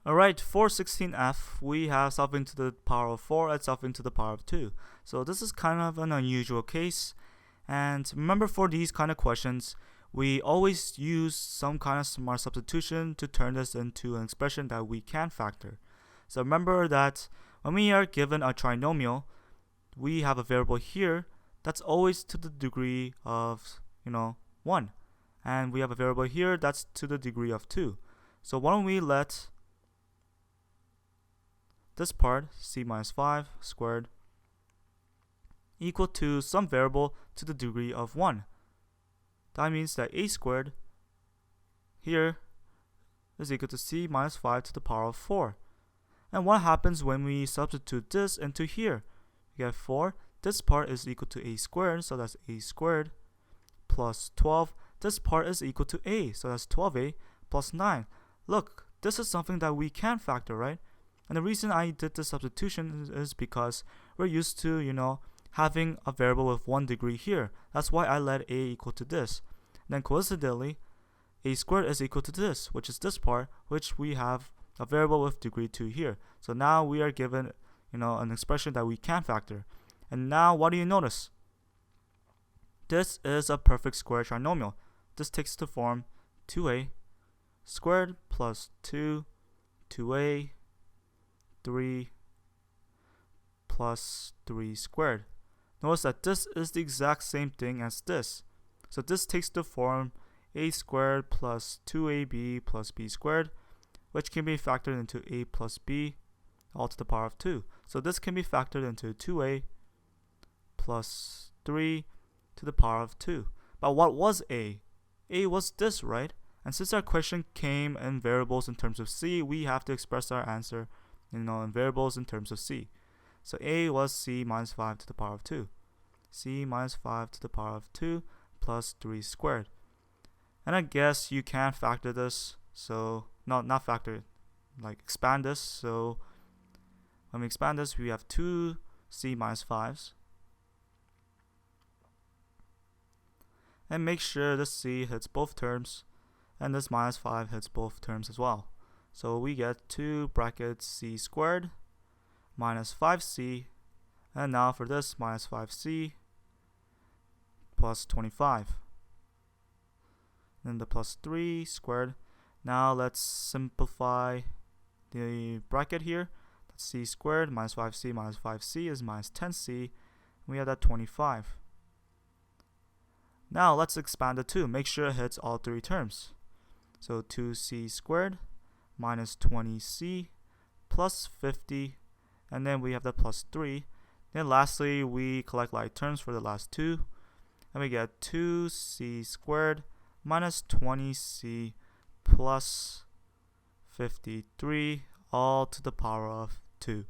Alright, for 16f, we have something to the power of 4 and something to the power of 2. So this is kind of an unusual case. And remember, for these kind of questions, we always use some kind of smart substitution to turn this into an expression that we can factor. So remember that when we are given a trinomial, we have a variable here that's always to the degree of 1. And we have a variable here that's to the degree of 2. So why don't we let this part, c minus 5 squared, equal to some variable to the degree of 1. That means that a squared here is equal to c minus 5 to the power of 4. And what happens when we substitute this into here? We get 4. This part is equal to a squared, so that's a squared, plus 12. This part is equal to a, so that's 12a plus 9. Look, this is something that we can factor, right? And the reason I did this substitution is because we're used to, having a variable with 1 degree here. That's why I let a equal to this. And then coincidentally, a squared is equal to this, which is this part, which we have a variable with degree 2 here. So now we are given, an expression that we can factor. And now what do you notice? This is a perfect square trinomial. This takes the form 2a squared plus 2a 3 plus 3 squared. Notice that this is the exact same thing as this. So this takes the form a squared plus 2ab plus b squared, which can be factored into a plus b all to the power of 2. So this can be factored into 2a plus 3 to the power of 2. But what was a? A was this, right? And since our question came in variables in terms of c, we have to express our answer in variables in terms of c. So a was c minus 5 to the power of 2. C minus 5 to the power of 2 plus 3 squared. And I guess you can factor this. So, not factor it, like expand this. So when we expand this, we have 2 c minus 5s. And make sure this c hits both terms, and this minus 5 hits both terms as well. So we get 2 brackets c squared minus 5c, and now for this minus 5c plus 25. Then the plus 3 squared. Now let's simplify the bracket here. That's c squared minus 5c minus 5c is minus 10c. We have that 25. Now let's expand the 2. Make sure it hits all 3 terms. So 2c squared minus 20c plus 50, and then we have the plus 3. Then lastly, we collect like terms for the last 2, and we get 2c squared minus 20c plus 53 all to the power of 2.